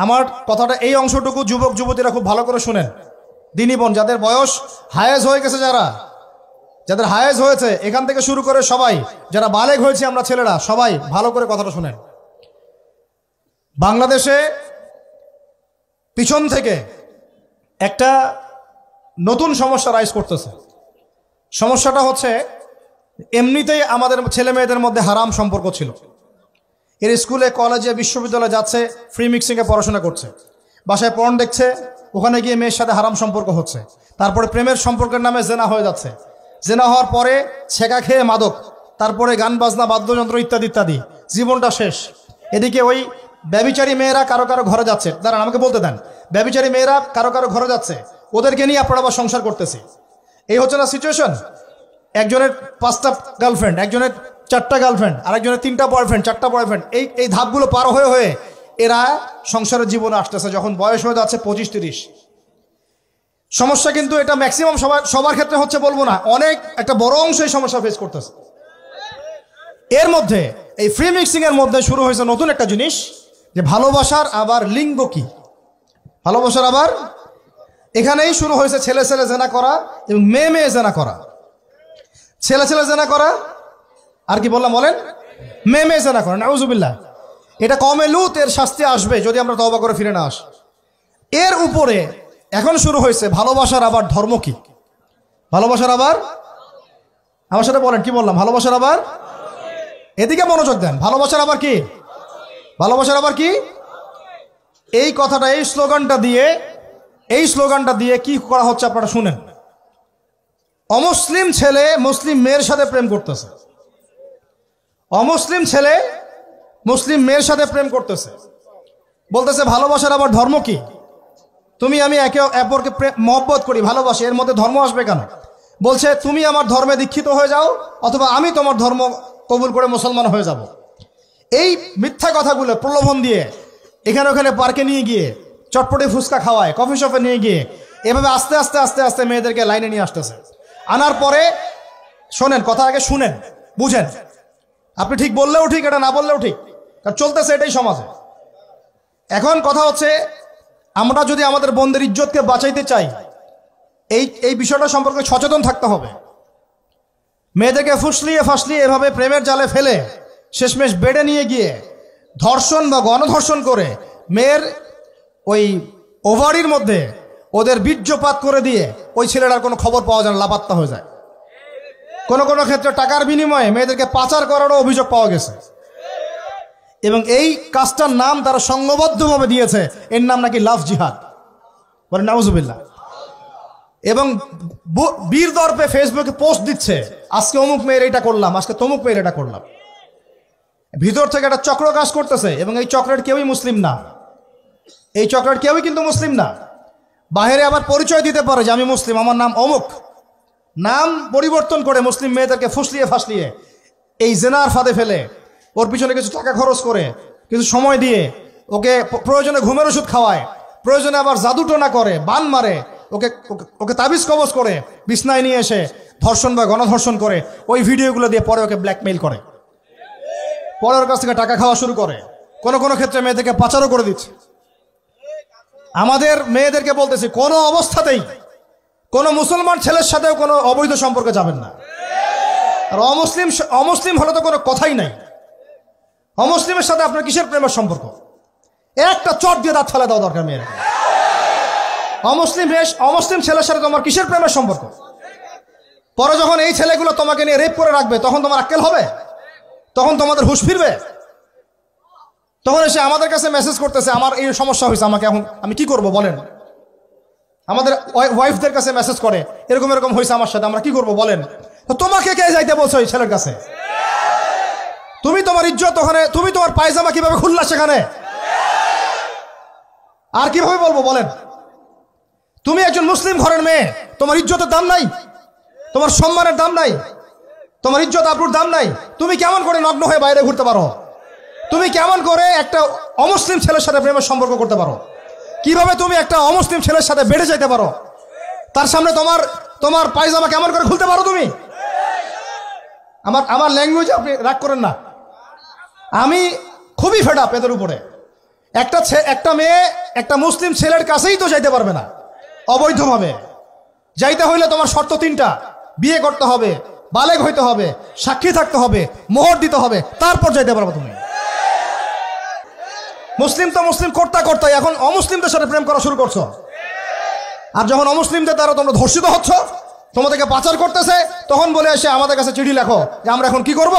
আমার কথাটা এই অংশটুকু যুবক যুবতীরা খুব ভালো করে শুনেন। দিনী বোন যাদের বয়স হায়েজ হয়ে গেছে, যাদের হায়েজ হয়েছে এখান থেকে শুরু করে সবাই যারা বালেগ হয়েছে আমরা ছেলেরা সবাই ভালো করে কথাটা শুনেন। বাংলাদেশে পিছন থেকে একটা নতুন সমস্যা রাইজ করতেছে। সমস্যাটা হচ্ছে এমনিতেই আমাদের ছেলে মেয়েদের মধ্যে হারাম সম্পর্ক ছিল। এর স্কুলে কলেজে বিশ্ববিদ্যালয়ে যাচ্ছে, ফ্রি মিক্সিংয়ে পড়াশোনা করছে, বাসায় পর্ন দেখছে, ওখানে গিয়ে মেয়ের সাথে হারাম সম্পর্ক হচ্ছে, তারপরে প্রেমের সম্পর্কের নামে জেনা হয়ে যাচ্ছে, জেনা হওয়ার পরে ছেঁকা খেয়ে মাদক, তারপরে গান বাজনা বাদ্যযন্ত্র ইত্যাদি ইত্যাদি, জীবনটা শেষ। এদিকে ওই ব্যভিচারী মেয়েরা কারো কারো ঘরে যাচ্ছে, দাঁড়ান আমাকে বলতে দেন, ব্যভিচারী মেয়েরা কারো কারো ঘরে যাচ্ছে, ওদেরকে নিয়ে আপনারা আবার সংসার করতেছি। এই হচ্ছে না সিচুয়েশন। একজনের 5টা গার্লফ্রেন্ড, একজনের 4টা গার্লফ্রেন্ড, আরেকজনের 3টা বয়ফ্রেন্ড, 4টা বয়ফ্রেন্ড, এই ধাপগুলো পার হয়ে হয়ে এরা সংসারের জীবনে আসতেছে যখন বয়স হয়ে যাচ্ছে 25-30। সমস্যা কিন্তু এটা ম্যাক্সিমাম সবার ক্ষেত্রে হচ্ছে বলবো না, অনেক একটা বড় অংশ এই সমস্যা ফেস করতেছে। এর মধ্যে এই ফ্রি মিক্সিং এর মধ্যে শুরু হয়েছে নতুন একটা জিনিস, যে ভালোবাসার আবার লিঙ্গ কি, ভালোবাসার আবার এখানেই শুরু হয়েছে ছেলে ছেলে জেনা করা এবং মেয়ে মেয়ে জেনা করা। ছেলে ছেলে জেনা করা আর কি বললাম বলেন, মেয়ে মেয়ে জেনা করা, নাউজুবিল্লাহ। এটা কমে লুত, এর শাস্তি আসবে যদি আমরা তওবা করে ফিরে না আসি। এর উপরে এখন শুরু হয়েছে ভালোবাসার আবার ধর্ম কি, ভালোবাসার আবার, আমার সাথে বলেন কি বললাম, ভালোবাসার আবার, এদিকে মনোযোগ দেন, ভালোবাসার আবার কি, ভালোবাসার আবার কি, এই কথাটা এই স্লোগানটা দিয়ে কি করা হচ্ছে আপনারা শুনেন। অমুসলিম ছেলে মুসলিম মেয়ের সাথে প্রেম করতেছে, অমুসলিম ছেলে মুসলিম মেয়ের সাথে প্রেম করতেছে, বলতেছে ভালোবাসার আবার ধর্ম কি, তুমি আমি একে অপরকে মহব্বত করি, ভালোবাসি, এর মধ্যে ধর্ম আসবে কেন? বলছে তুমি আমার ধর্মে দীক্ষিত হয়ে যাও অথবা আমি তোমার ধর্ম কবুল করে মুসলমান হয়ে যাব। এই মিথ্যা কথাগুলো প্রলোভন দিয়ে এখানে ওখানে পার্কে নিয়ে গিয়ে চটপটে ফুচকা খাওয়ায়, কফি শপে নিয়ে গিয়ে এভাবে আস্তে আস্তে আস্তে আস্তে মেয়েদেরকে লাইনে নিয়ে আসতেছে। আনার পরে শোনেন, কথা আগে শুনেন, বুঝেন। আপনি ঠিক বললেও ঠিক, এটা না বললেও ঠিক, কারণ চলতেছে এটাই সমাজে। এখন কথা হচ্ছে, আমরা যদি আমাদের বোনদের ইজ্জতকে বাঁচাইতে চাই, এই বিষয়টা সম্পর্কে সচেতন থাকতে হবে। মেয়েদেরকে ফুসলিয়ে ফাসলিয়ে এভাবে প্রেমের জালে ফেলে শেষমেশ বেডে নিয়ে গিয়ে ধর্ষণ বা গণধর্ষণ করে মেয়ের ওই ওভারির মধ্যে ওদের বীর্যপাত করে দিয়ে ওই ছেলেটার কোনো খবর পাওয়া যায় না, লাপাত্তা হয়ে যায়। কোনো কোনো ক্ষেত্রে টাকার বিনিময়ে মেয়েদেরকে পাচার করারও অভিযোগ পাওয়া গেছে। এবং এই কাজটার নাম তারা সংঘবদ্ধভাবে দিয়েছে, এর নাম নাকি লাভ জিহাদ, বলে নাউজুবিল্লাহ। এবং বীর দর্পে ফেসবুকে পোস্ট দিচ্ছে, আজকে অমুক মেয়ের এটা করলাম, আজকে তমুক মেয়ের এটা করলাম। ভিতর থেকে একটা চক্র কাজ করতেছে এবং এই চক্রের কেউই মুসলিম না, এই চক্রের কেউই কিন্তু মুসলিম না। বাহিরে আবার পরিচয় দিতে পারে যে আমি মুসলিম, আমার নাম অমুক, নাম পরিবর্তন করে মুসলিম মেয়েদেরকে ফুসলিয়ে ফাসলিয়ে এই জেনার ফাঁদে ফেলে ওর পিছনে কিছু টাকা খরচ করে কিছু সময় দিয়ে ওকে প্রয়োজনে ঘুমের ওষুধ খাওয়ায়, প্রয়োজনে আবার জাদুটোনা করে, বান মারে, ওকে ওকে তাবিজ কবজ করে বিছনায় নিয়ে এসে ধর্ষণ বা গণধর্ষণ করে ওই ভিডিওগুলো দিয়ে পরে ওকে ব্ল্যাকমেইল করে, পরে ওর কাছ থেকে টাকা খাওয়া শুরু করে, কোনো কোনো ক্ষেত্রে মেয়েদেরকে পাচারও করে দিচ্ছে। আমাদের মেয়েদেরকে বলতেছি, কোনো অবস্থাতেই কোনো মুসলমান ছেলের সাথেও কোনো অবৈধ সম্পর্কে যাবেন না। আর অমুসলিম হলে তো কোনো কথাই নাই। অমুসলিমের সাথে আপনার কিসের প্রেমের সম্পর্ক? একটা চট দিয়ে দাঁত ফেলে দেওয়া দরকার মেয়ের। অমুসলিম ছেলের সাথে তোমার কিসের প্রেমের সম্পর্ক? পরে যখন এই ছেলেগুলো তোমাকে নিয়ে রেপ করে রাখবে তখন তোমার আক্কেল হবে, তখন তোমাদের হুঁশ ফিরবে। তখন এসে আমাদের কাছে মেসেজ করতেছে, আমার এই সমস্যা হয়েছে, আমাকে এখন আমি কি করব বলেন। আমাদের ওয়াইফদের কাছে মেসেজ করে, এরকম এরকম হয়েছে আমার সাথে, আমরা কি করব বলেন। তো তোমাকে কে যাইতে বলছো এই ছেলের কাছে? তুমি তোমার ইজ্জত ওখানে, তুমি তোমার পায়জামা কিভাবে খুললা সেখানে, আর কিভাবে বলবো বলেন। তুমি একজন মুসলিম ঘরের মেয়ে, তোমার ইজ্জতের দাম নাই, তোমার সম্মানের দাম নাই, তোমার ইজ্জত আবরুর দাম নাই। তুমি কেমন করে নগ্ন হয়ে বাইরে ঘুরতে পারো? তুমি কেমন করে একটা অমুসলিম ছেলের সাথে প্রেমের সম্পর্ক করতে পারো? কিভাবে তুমি একটা অমুসলিম ছেলের সাথে বেড়ে যেতে পারো? তার সামনে তোমার পায়জামা কেমন করে খুলতে পারো তুমি? আমার ল্যাঙ্গুয়েজ আপনি রাগ করেন না, আমি খুবই ফেড আপ এদের উপরে। একটা মেয়ে একটা মুসলিম ছেলের কাছেই তো যাইতে পারবে না অবৈধভাবে। যাইতে হইলে তোমার শর্ত 3টা, বিয়ে করতে হবে, বালেগ হইতে হবে, সাক্ষী থাকতে হবে, মোহর দিতে হবে, তারপর যাইতে পারবে তুমি। মুসলিম তো মুসলিম করতে এখন অমুসলিমদের সাথে প্রেম করা শুরু করছো। আর যখন অমুসলিমদের দ্বারা তোমরা ধর্ষিত হচ্ছ, তোমাদেরকে পাচার করতেছে, তখন বলে এসে আমাদের কাছে চিঠি লেখো যে আমরা এখন কি করব।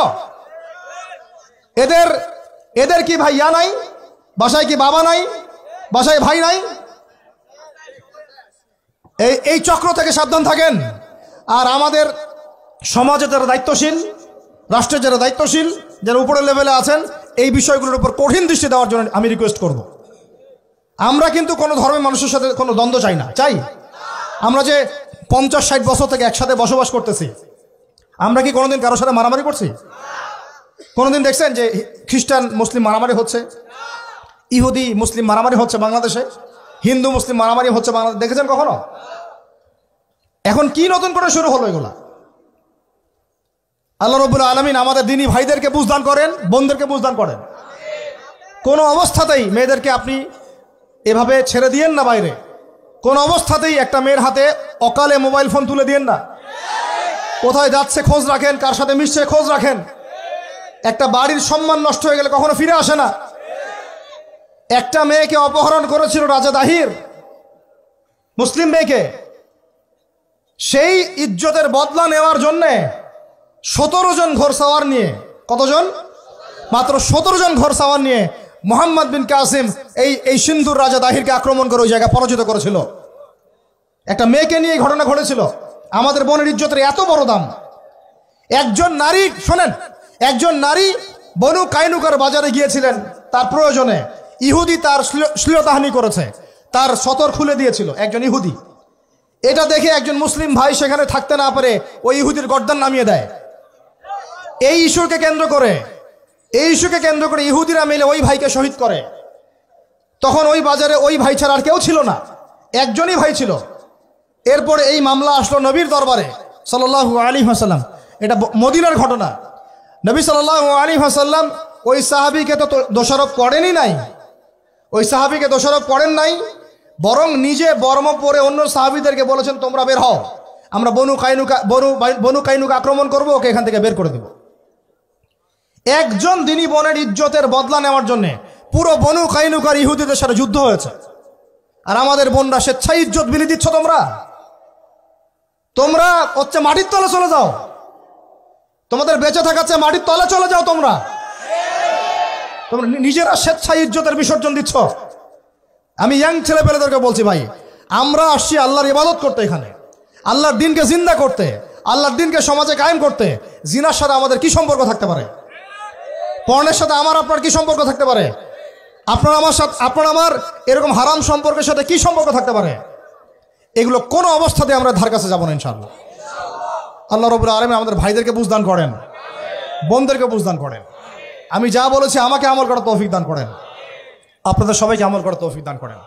এদের কি ভাইয়া নাই? বাসায় কি বাবা নাই? বাসায় ভাই নাই? এই চক্র থেকে সাবধান থাকেন। আর আমাদের সমাজে যারা দায়িত্বশীল, রাষ্ট্রের যারা দায়িত্বশীল, যারা উপরের লেভেলে আছেন, এই বিষয়গুলোর উপর কঠিন দৃষ্টি দেওয়ার জন্য আমি রিকোয়েস্ট করব। আমরা কিন্তু কোনো ধর্মের মানুষের সাথে কোনো দ্বন্দ্ব চাই না। চাই আমরা যে 50-60 বছর থেকে একসাথে বসবাস করতেছি, আমরা কি কোনোদিন কারোর সাথে মারামারি করছি? কোনোদিন দেখছেন যে খ্রিস্টান মুসলিম মারামারি হচ্ছে? ইহুদি মুসলিম মারামারি হচ্ছে বাংলাদেশে? হিন্দু মুসলিম মারামারি হচ্ছে বাংলাদেশে? দেখেছেন কখনো? এখন কি নতুন করে শুরু হলো এগুলা? আল্লাহ রাব্বুল আলামিন আমাদের দ্বীনি ভাইদেরকে বুঝদান করেন, বোনদেরকে বুঝদান করেন। কোনো অবস্থাতেই মেয়েদেরকে আপনি এভাবে ছেড়ে দিয়েন না বাইরে। কোন অবস্থাতেই একটা মেয়ের হাতে অকালে মোবাইল ফোন তুলে দিয়েন না। কোথায় যাচ্ছে খোঁজ রাখেন, কার সাথে মিশছে খোঁজ রাখেন। একটা বাড়ির সম্মান নষ্ট হয়ে গেলে কখনো ফিরে আসে না। একটা মেয়েকে অপহরণ করেছিল রাজা দাহির, মুসলিম মেয়েকে। সেই ইজ্জতের বদলা নেওয়ার জন্যে 17 জন ঘোড়সাওয়ার নিয়ে, কতজন? মাত্র 17 জন ঘোড়সাওয়ার নিয়ে মোহাম্মদ বিন কাসিম এই সিন্ধুর রাজা দাহিরকে আক্রমণ করে ওই জায়গায় পরাজিত করেছিল। একটা মেয়েকে নিয়ে এই ঘটনা ঘটেছিল। আমাদের বোনের ইজ্জতের এত বড় দাম। একজন নারী, শোনেন, একজন নারী বনু কাইনুকার বাজারে গিয়েছিলেন তার প্রয়োজনে। ইহুদি তার শ্লীলতাহানি করেছে, তার সতর খুলে দিয়েছিল একজন ইহুদি। এটা দেখে একজন মুসলিম ভাই সেখানে থাকতে না পারে ওই ইহুদির গর্দান নামিয়ে দেয়। এই ইস্যুকে কেন্দ্র করে ইহুদিরা মিলে ওই ভাইকে শহীদ করে। তখন ওই বাজারে ওই ভাই ছাড়া আর কেউ ছিল না, একজনই ভাই ছিল। এরপরে এই মামলা আসলো নবীর দরবারে সাল্লাল্লাহু আলাইহি ওয়াসাল্লাম। এটা মদিনার ঘটনা। নবী সাল্লাল্লাহু আলাইহি ওয়াসাল্লাম ওই সাহাবীকে তো দোষারোপ করেনই নাই, ওই সাহাবীকে দোষারোপ করেন নাই, বরং নিজে বর্ম পরে অন্য সাহাবীদেরকে বলেছেন তোমরা বের হও, আমরা বনু কাইনুকা আক্রমণ করবো, ওকে এখান থেকে বের করে দেব। একজন দিনী বোনের ইজ্জতের বদলা নেওয়ার জন্য পুরো বনু কাইনুকার ইহুদিদের সাথে যুদ্ধ হয়েছে। আর আমাদের বোনরা স্বেচ্ছায় ইজ্জত বিলি দিচ্ছ। তোমরা হচ্ছে মাটির তলে চলে যাও, তোমাদের বেঁচে থাকার চেয়ে মাটির তলে চলে যাও। তোমরা নিজেরা স্বেচ্ছায় ইজ্জতের বিসর্জন দিচ্ছ। আমি ইয়াং ছেলেপেলেদেরকে বলছি, ভাই আমরা আসছি আল্লাহর ইবাদত করতে, এখানে আল্লাহর দিনকে জিন্দা করতে, আল্লাহর দিনকে সমাজে কায়েম করতে। জিনার সাথে আমাদের কি সম্পর্ক থাকতে পারে? পর্নের সাথে আমার আপনার কি সম্পর্ক থাকতে পারে? আপনার আমার এরকম হারাম সম্পর্কের সাথে কি সম্পর্ক থাকতে পারে? এগুলো কোনো অবস্থাতে আমরা ধার কাছে যাবো না ইনশাআল্লাহ। আল্লাহ রাব্বুল আলামিন আমাদের ভাইদেরকে বুঝদান করেন, বোনদেরকে বুঝদান করেন। আমি যা বলেছি আমাকে আমল করার তৌফিক দান করেন, আপনাদের সবাইকে আমল করার তৌফিক দান করেন।